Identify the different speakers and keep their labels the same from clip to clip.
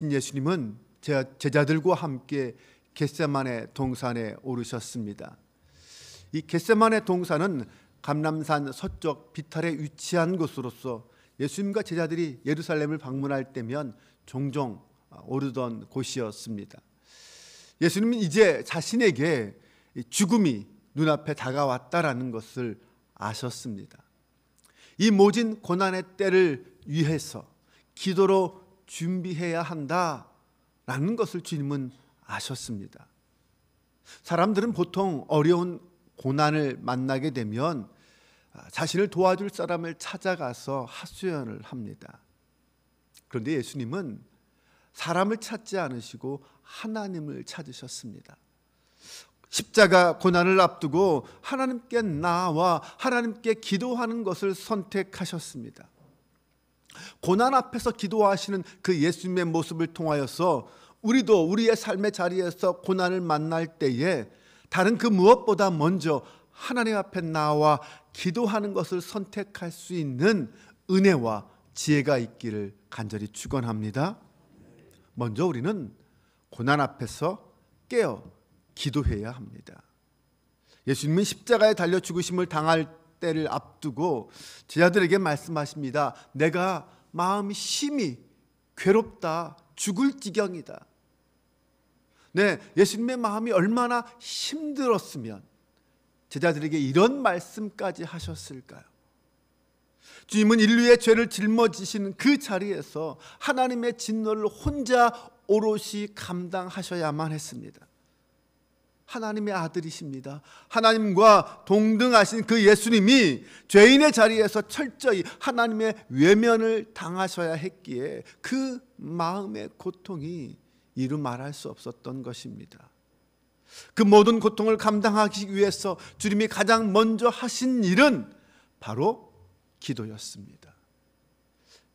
Speaker 1: 예수님은 제자들과 함께 겟세마네 동산에 오르셨습니다. 이 겟세마네 동산은 감람산 서쪽 비탈에 위치한 곳으로서 예수님과 제자들이 예루살렘을 방문할 때면 종종 오르던 곳이었습니다. 예수님은 이제 자신에게 죽음이 눈앞에 다가왔다라는 것을 아셨습니다. 이 모진 고난의 때를 위해서 기도로 준비해야 한다라는 것을 주님은 아셨습니다. 사람들은 보통 어려운 고난을 만나게 되면 자신을 도와줄 사람을 찾아가서 하소연을 합니다. 그런데 예수님은 사람을 찾지 않으시고 하나님을 찾으셨습니다. 십자가 고난을 앞두고 하나님께 나와 하나님께 기도하는 것을 선택하셨습니다. 고난 앞에서 기도하시는 그 예수님의 모습을 통하여서 우리도 우리의 삶의 자리에서 고난을 만날 때에 다른 그 무엇보다 먼저 하나님 앞에 나와 기도하는 것을 선택할 수 있는 은혜와 지혜가 있기를 간절히 축원합니다. 먼저 우리는 고난 앞에서 깨어 기도해야 합니다. 예수님은 십자가에 달려 죽으심을 당할 때를 앞두고 제자들에게 말씀하십니다. 내가 마음이 심히 괴롭다, 죽을 지경이다. 네, 예수님의 마음이 얼마나 힘들었으면 제자들에게 이런 말씀까지 하셨을까요? 주님은 인류의 죄를 짊어지시는 그 자리에서 하나님의 진노를 혼자 오롯이 감당하셔야만 했습니다. 하나님의 아들이십니다. 하나님과 동등하신 그 예수님이 죄인의 자리에서 철저히 하나님의 외면을 당하셔야 했기에 그 마음의 고통이 이루 말할 수 없었던 것입니다. 그 모든 고통을 감당하기 위해서 주님이 가장 먼저 하신 일은 바로 기도였습니다.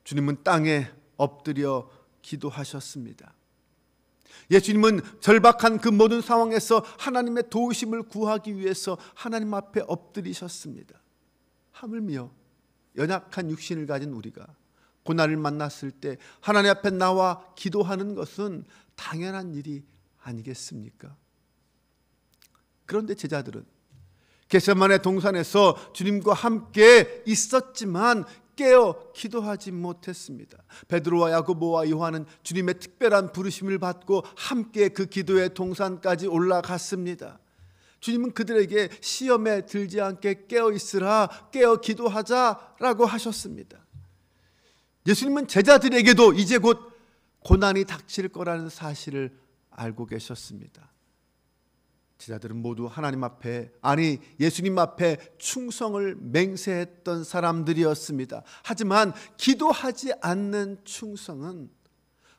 Speaker 1: 주님은 땅에 엎드려 기도하셨습니다. 예수님은 절박한 그 모든 상황에서 하나님의 도우심을 구하기 위해서 하나님 앞에 엎드리셨습니다. 하물며 연약한 육신을 가진 우리가 고난을 만났을 때 하나님 앞에 나와 기도하는 것은 당연한 일이 아니겠습니까? 그런데 제자들은 겟세마네 동산에서 주님과 함께 있었지만 깨어 기도하지 못했습니다. 베드로와 야고보와 요한은 주님의 특별한 부르심을 받고 함께 그 기도의 동산까지 올라갔습니다. 주님은 그들에게 시험에 들지 않게 깨어 있으라, 깨어 기도하자라고 하셨습니다. 예수님은 제자들에게도 이제 곧 고난이 닥칠 거라는 사실을 알고 계셨습니다. 제자들은 모두 하나님 앞에, 아니 예수님 앞에 충성을 맹세했던 사람들이었습니다. 하지만 기도하지 않는 충성은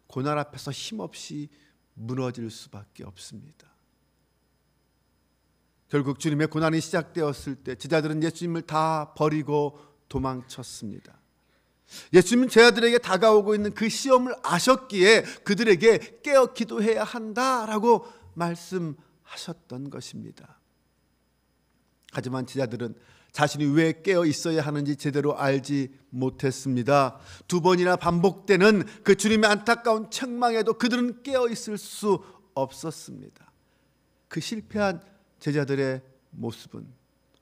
Speaker 1: 고난 앞에서 힘없이 무너질 수밖에 없습니다. 결국 주님의 고난이 시작되었을 때 제자들은 예수님을 다 버리고 도망쳤습니다. 예수님은 제자들에게 다가오고 있는 그 시험을 아셨기에 그들에게 깨어 기도해야 한다라고 말씀하셨던 것입니다. 하지만 제자들은 자신이 왜 깨어 있어야 하는지 제대로 알지 못했습니다. 두 번이나 반복되는 그 주님의 안타까운 책망에도 그들은 깨어 있을 수 없었습니다. 그 실패한 제자들의 모습은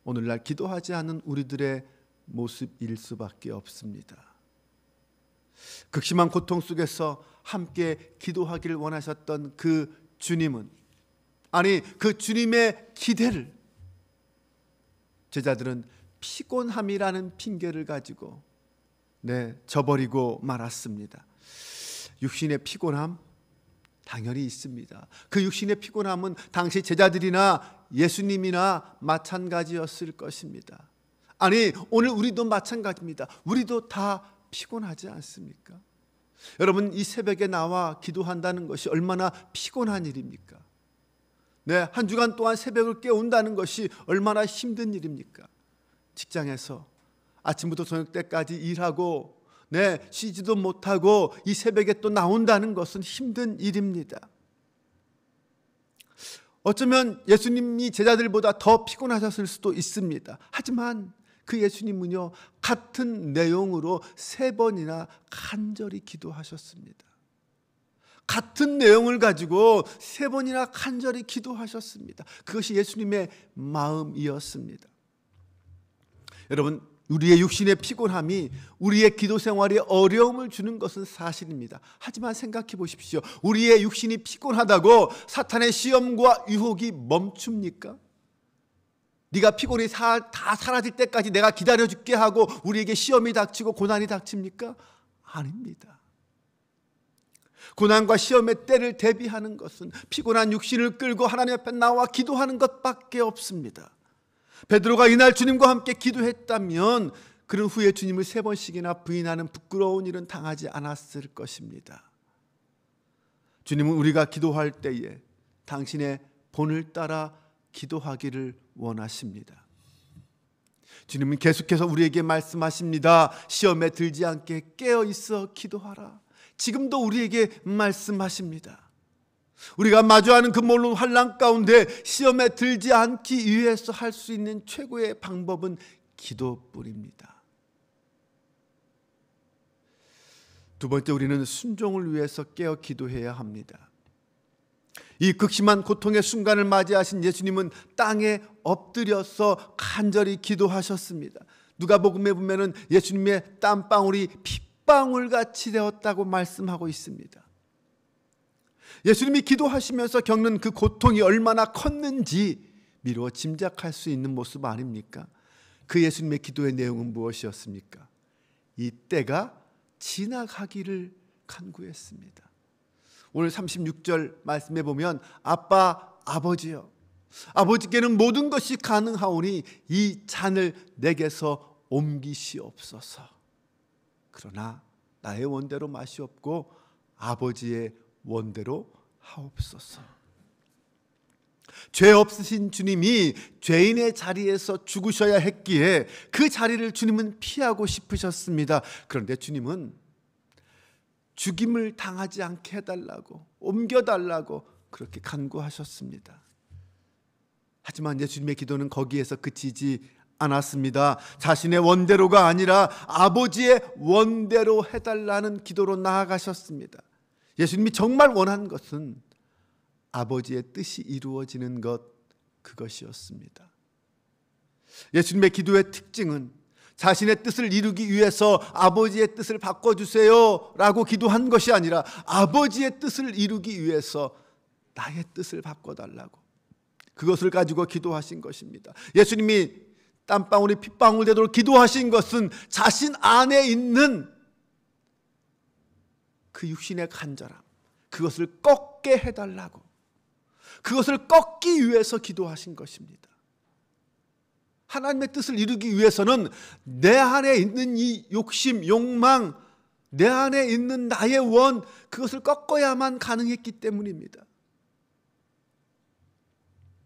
Speaker 1: 오늘날 기도하지 않는 우리들의 모습일 수밖에 없습니다. 극심한 고통 속에서 함께 기도하기를 원하셨던 그 주님은, 아니 그 주님의 기대를 제자들은 피곤함이라는 핑계를 가지고 저버리고 말았습니다. 육신의 피곤함 당연히 있습니다. 그 육신의 피곤함은 당시 제자들이나 예수님이나 마찬가지였을 것입니다. 아니 오늘 우리도 마찬가지입니다. 우리도 다 피곤하지 않습니까? 여러분, 이 새벽에 나와 기도한다는 것이 얼마나 피곤한 일입니까? 한 주간 동안 새벽을 깨운다는 것이 얼마나 힘든 일입니까? 직장에서 아침부터 저녁 때까지 일하고 쉬지도 못하고 이 새벽에 또 나온다는 것은 힘든 일입니다. 어쩌면 예수님이 제자들보다 더 피곤하셨을 수도 있습니다. 하지만 그 예수님은요, 같은 내용으로 3번이나 간절히 기도하셨습니다. 같은 내용을 가지고 3번이나 간절히 기도하셨습니다. 그것이 예수님의 마음이었습니다. 여러분, 우리의 육신의 피곤함이 우리의 기도 생활에 어려움을 주는 것은 사실입니다. 하지만 생각해 보십시오. 우리의 육신이 피곤하다고 사탄의 시험과 유혹이 멈춥니까? 네가 피곤이 다 사라질 때까지 내가 기다려줄게 하고 우리에게 시험이 닥치고 고난이 닥칩니까? 아닙니다. 고난과 시험의 때를 대비하는 것은 피곤한 육신을 끌고 하나님 앞에 나와 기도하는 것밖에 없습니다. 베드로가 이날 주님과 함께 기도했다면 그런 후에 주님을 3번씩이나 부인하는 부끄러운 일은 당하지 않았을 것입니다. 주님은 우리가 기도할 때에 당신의 본을 따라 기도하기를 원하십니다. 주님은 계속해서 우리에게 말씀하십니다. 시험에 들지 않게 깨어 있어 기도하라. 지금도 우리에게 말씀하십니다. 우리가 마주하는 그 모든 환난 가운데 시험에 들지 않기 위해서 할 수 있는 최고의 방법은 기도뿐입니다. 두 번째, 우리는 순종을 위해서 깨어 기도해야 합니다. 이 극심한 고통의 순간을 맞이하신 예수님은 땅에 엎드려서 간절히 기도하셨습니다. 누가복음에 보면은 예수님의 땀방울이 핏방울같이 되었다고 말씀하고 있습니다. 예수님이 기도하시면서 겪는 그 고통이 얼마나 컸는지 미루어 짐작할 수 있는 모습 아닙니까? 그 예수님의 기도의 내용은 무엇이었습니까? 이 때가 지나가기를 간구했습니다. 오늘 36절 말씀에 보면 아빠, 아버지여, 아버지께는 모든 것이 가능하오니 이 잔을 내게서 옮기시옵소서. 그러나 나의 원대로 마시옵고 아버지의 원대로 하옵소서. 죄 없으신 주님이 죄인의 자리에서 죽으셔야 했기에 그 자리를 주님은 피하고 싶으셨습니다. 그런데 주님은 죽임을 당하지 않게 해달라고, 옮겨달라고 그렇게 간구하셨습니다. 하지만 예수님의 기도는 거기에서 그치지 않았습니다. 자신의 원대로가 아니라 아버지의 원대로 해달라는 기도로 나아가셨습니다. 예수님이 정말 원한 것은 아버지의 뜻이 이루어지는 것, 그것이었습니다. 예수님의 기도의 특징은 자신의 뜻을 이루기 위해서 아버지의 뜻을 바꿔주세요 라고 기도한 것이 아니라 아버지의 뜻을 이루기 위해서 나의 뜻을 바꿔달라고, 그것을 가지고 기도하신 것입니다. 예수님이 땀방울이 핏방울 되도록 기도하신 것은 자신 안에 있는 그 육신의 간절함, 그것을 꺾게 해달라고, 그것을 꺾기 위해서 기도하신 것입니다. 하나님의 뜻을 이루기 위해서는 내 안에 있는 이 욕심, 욕망, 내 안에 있는 나의 원, 그것을 꺾어야만 가능했기 때문입니다.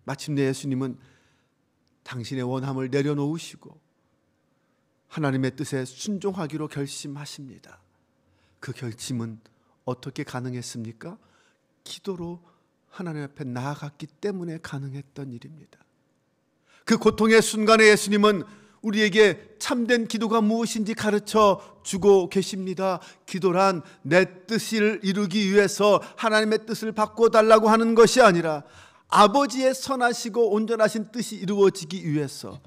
Speaker 1: 마침내 예수님은 당신의 원함을 내려놓으시고 하나님의 뜻에 순종하기로 결심하십니다. 그 결심은 어떻게 가능했습니까? 기도로 하나님 앞에 나아갔기 때문에 가능했던 일입니다. 그 고통의 순간에 예수님은 우리에게 참된 기도가 무엇인지 가르쳐 주고 계십니다. 기도란 내 뜻을 이루기 위해서 하나님의 뜻을 바꿔달라고 하는 것이 아니라 아버지의 선하시고 온전하신 뜻이 이루어지기 위해서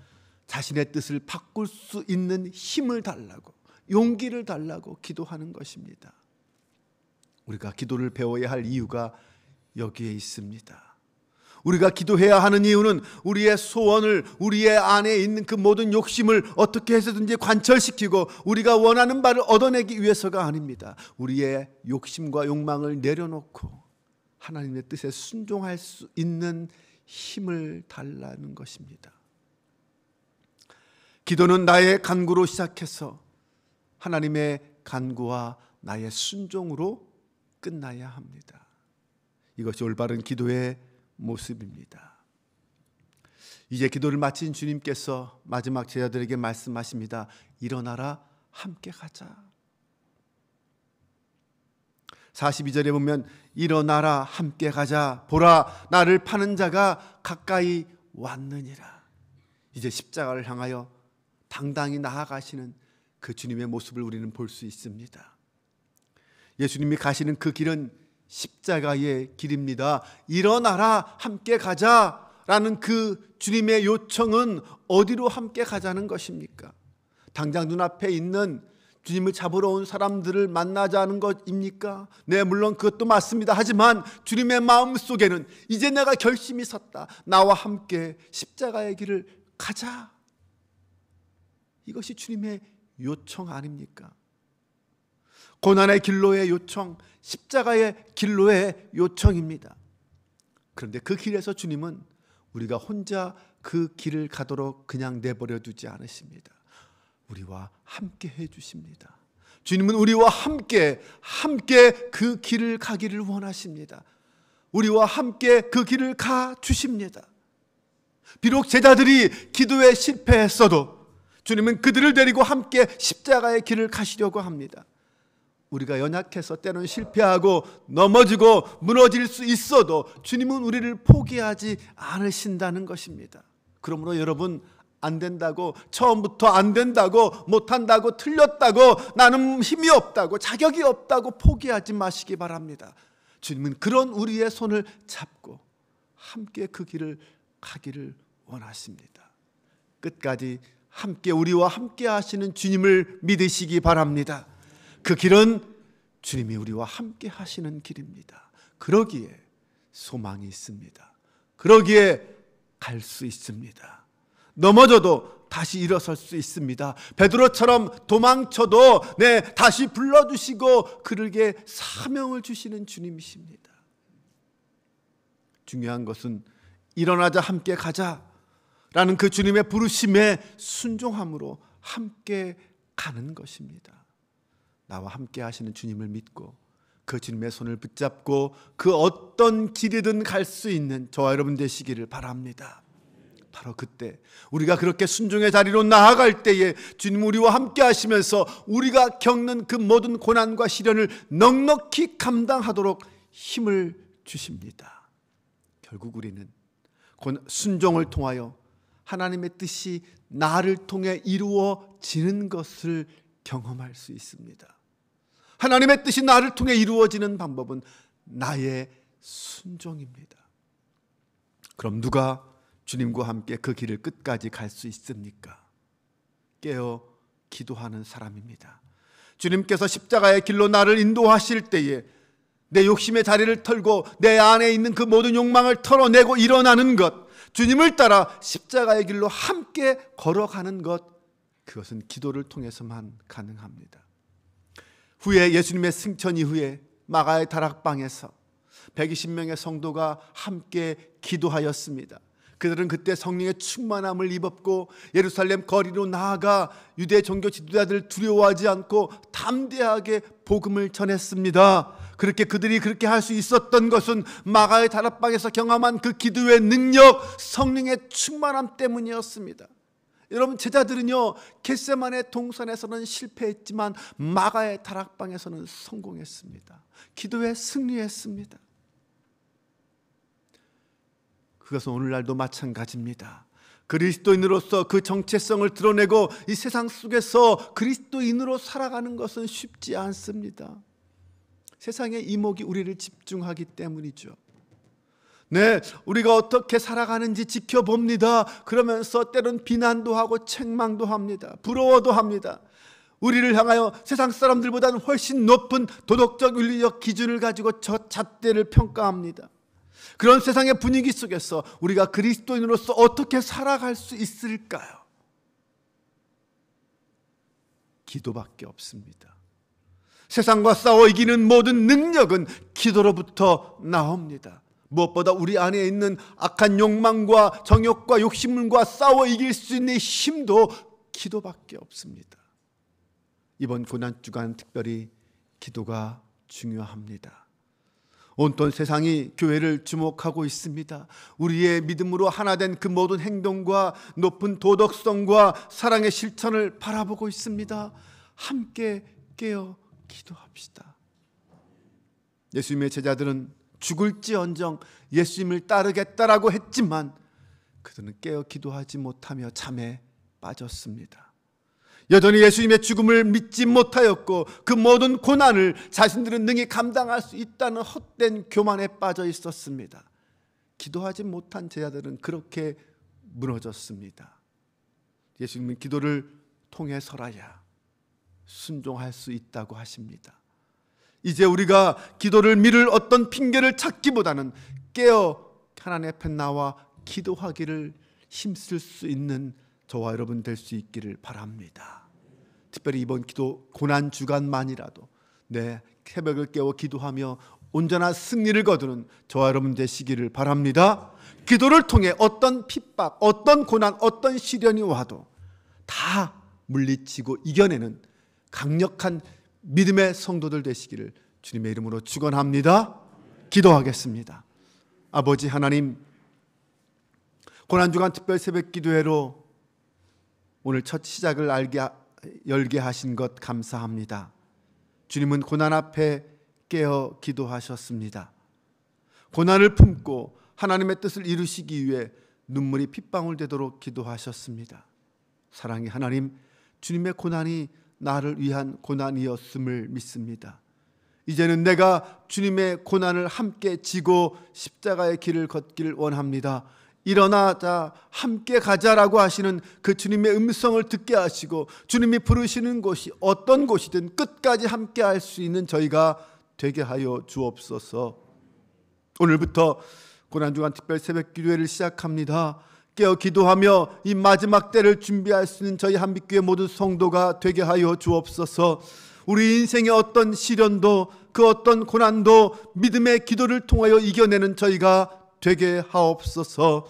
Speaker 1: 자신의 뜻을 바꿀 수 있는 힘을 달라고, 용기를 달라고 기도하는 것입니다. 우리가 기도를 배워야 할 이유가 여기에 있습니다. 우리가 기도해야 하는 이유는 우리의 소원을, 우리의 안에 있는 그 모든 욕심을 어떻게 해서든지 관철시키고 우리가 원하는 바를 얻어내기 위해서가 아닙니다. 우리의 욕심과 욕망을 내려놓고 하나님의 뜻에 순종할 수 있는 힘을 달라는 것입니다. 기도는 나의 간구로 시작해서 하나님의 간구와 나의 순종으로 끝나야 합니다. 이것이 올바른 기도의 모습입니다. 이제 기도를 마친 주님께서 마지막 제자들에게 말씀하십니다. 일어나라, 함께 가자. 42절에 보면 일어나라, 함께 가자. 보라, 나를 파는 자가 가까이 왔느니라. 이제 십자가를 향하여 당당히 나아가시는 그 주님의 모습을 우리는 볼 수 있습니다. 예수님이 가시는 그 길은 십자가의 길입니다. 일어나라, 함께 가자라는 그 주님의 요청은 어디로 함께 가자는 것입니까? 당장 눈앞에 있는 주님을 잡으러 온 사람들을 만나자는 것입니까? 네, 물론 그것도 맞습니다. 하지만 주님의 마음속에는 이제 내가 결심이 섰다. 나와 함께 십자가의 길을 가자. 이것이 주님의 요청 아닙니까? 고난의 길로의 요청, 십자가의 길로의 요청입니다. 그런데 그 길에서 주님은 우리가 혼자 그 길을 가도록 그냥 내버려 두지 않으십니다. 우리와 함께 해 주십니다. 주님은 우리와 함께 그 길을 가기를 원하십니다. 우리와 함께 그 길을 가 주십니다. 비록 제자들이 기도에 실패했어도 주님은 그들을 데리고 함께 십자가의 길을 가시려고 합니다. 우리가 연약해서 때로는 실패하고 넘어지고 무너질 수 있어도 주님은 우리를 포기하지 않으신다는 것입니다. 그러므로 여러분, 안 된다고, 처음부터 안 된다고, 못한다고, 틀렸다고, 나는 힘이 없다고, 자격이 없다고 포기하지 마시기 바랍니다. 주님은 그런 우리의 손을 잡고 함께 그 길을 가기를 원하십니다. 끝까지 함께 우리와 함께 하시는 주님을 믿으시기 바랍니다. 그 길은 주님이 우리와 함께 하시는 길입니다. 그러기에 소망이 있습니다. 그러기에 갈 수 있습니다. 넘어져도 다시 일어설 수 있습니다. 베드로처럼 도망쳐도 다시 불러주시고 그에게 사명을 주시는 주님이십니다. 중요한 것은 일어나자, 함께 가자라는 그 주님의 부르심에 순종함으로 함께 가는 것입니다. 나와 함께 하시는 주님을 믿고 그 주님의 손을 붙잡고 그 어떤 길이든 갈 수 있는 저와 여러분 되시기를 바랍니다. 바로 그때 우리가 그렇게 순종의 자리로 나아갈 때에 주님 우리와 함께 하시면서 우리가 겪는 그 모든 고난과 시련을 넉넉히 감당하도록 힘을 주십니다. 결국 우리는 순종을 통하여 하나님의 뜻이 나를 통해 이루어지는 것을 경험할 수 있습니다. 하나님의 뜻이 나를 통해 이루어지는 방법은 나의 순종입니다. 그럼 누가 주님과 함께 그 길을 끝까지 갈 수 있습니까? 깨어 기도하는 사람입니다. 주님께서 십자가의 길로 나를 인도하실 때에 내 욕심의 자리를 털고 내 안에 있는 그 모든 욕망을 털어내고 일어나는 것, 주님을 따라 십자가의 길로 함께 걸어가는 것, 그것은 기도를 통해서만 가능합니다. 후에 예수님의 승천 이후에 마가의 다락방에서 120명의 성도가 함께 기도하였습니다. 그들은 그때 성령의 충만함을 입었고 예루살렘 거리로 나아가 유대 종교 지도자들을 두려워하지 않고 담대하게 복음을 전했습니다. 그들이 그렇게 할 수 있었던 것은 마가의 다락방에서 경험한 그 기도의 능력, 성령의 충만함 때문이었습니다. 여러분, 제자들은요, 겟세마네 동산에서는 실패했지만 마가의 다락방에서는 성공했습니다. 기도에 승리했습니다. 그것은 오늘날도 마찬가지입니다. 그리스도인으로서 그 정체성을 드러내고 이 세상 속에서 그리스도인으로 살아가는 것은 쉽지 않습니다. 세상의 이목이 우리를 집중하기 때문이죠. 우리가 어떻게 살아가는지 지켜봅니다. 그러면서 때론 비난도 하고 책망도 합니다. 부러워도 합니다. 우리를 향하여 세상 사람들보다는 훨씬 높은 도덕적 윤리적 기준을 가지고 저 잣대를 평가합니다. 그런 세상의 분위기 속에서 우리가 그리스도인으로서 어떻게 살아갈 수 있을까요? 기도밖에 없습니다. 세상과 싸워 이기는 모든 능력은 기도로부터 나옵니다. 무엇보다 우리 안에 있는 악한 욕망과 정욕과 욕심과 싸워 이길 수 있는 힘도 기도밖에 없습니다. 이번 고난주간 특별히 기도가 중요합니다. 온통 세상이 교회를 주목하고 있습니다. 우리의 믿음으로 하나 된 그 모든 행동과 높은 도덕성과 사랑의 실천을 바라보고 있습니다. 함께 깨어 기도합시다. 예수님의 제자들은 죽을지언정 예수님을 따르겠다라고 했지만 그들은 깨어 기도하지 못하며 잠에 빠졌습니다. 여전히 예수님의 죽음을 믿지 못하였고 그 모든 고난을 자신들은 능히 감당할 수 있다는 헛된 교만에 빠져 있었습니다. 기도하지 못한 제자들은 그렇게 무너졌습니다. 예수님은 기도를 통해서라야 순종할 수 있다고 하십니다. 이제 우리가 기도를 미룰 어떤 핑계를 찾기보다는 깨어 하나님 앞에 나와 기도하기를 힘쓸 수 있는 저와 여러분 될 수 있기를 바랍니다. 특별히 이번 기도 고난 주간만이라도 새벽을 깨워 기도하며 온전한 승리를 거두는 저와 여러분 되시기를 바랍니다. 기도를 통해 어떤 핍박, 어떤 고난, 어떤 시련이 와도 다 물리치고 이겨내는 강력한 믿음의 성도들 되시기를 주님의 이름으로 축원합니다. 기도하겠습니다. 아버지 하나님, 고난주간 특별 새벽 기도회로 오늘 첫 시작을 열게 하신 것 감사합니다. 주님은 고난 앞에 깨어 기도하셨습니다. 고난을 품고 하나님의 뜻을 이루시기 위해 눈물이 핏방울 되도록 기도하셨습니다. 사랑의 하나님, 주님의 고난이 나를 위한 고난이었음을 믿습니다. 이제는 내가 주님의 고난을 함께 지고 십자가의 길을 걷기를 원합니다. 일어나자 함께 가자라고 하시는 그 주님의 음성을 듣게 하시고 주님이 부르시는 곳이 어떤 곳이든 끝까지 함께 할 수 있는 저희가 되게 하여 주옵소서. 오늘부터 고난주간 특별 새벽 기도회를 시작합니다. 깨어 기도하며 이 마지막 때를 준비할 수 있는 저희 한빛교회 모든 성도가 되게 하여 주옵소서. 우리 인생의 어떤 시련도 그 어떤 고난도 믿음의 기도를 통하여 이겨내는 저희가 되게 하옵소서.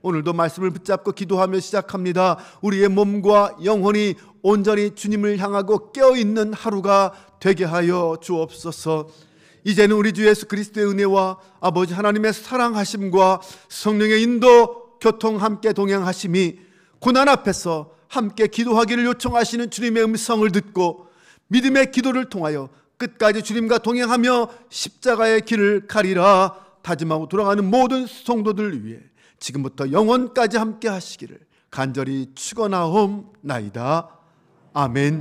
Speaker 1: 오늘도 말씀을 붙잡고 기도하며 시작합니다. 우리의 몸과 영혼이 온전히 주님을 향하고 깨어있는 하루가 되게 하여 주옵소서. 이제는 우리 주 예수 그리스도의 은혜와 아버지 하나님의 사랑하심과 성령의 인도 교통 함께 동행하심이 고난 앞에서 함께 기도하기를 요청하시는 주님의 음성을 듣고 믿음의 기도를 통하여 끝까지 주님과 동행하며 십자가의 길을 가리라 다짐하고 돌아가는 모든 성도들을 위해 지금부터 영원까지 함께 하시기를 간절히 축원하옵나이다. 아멘.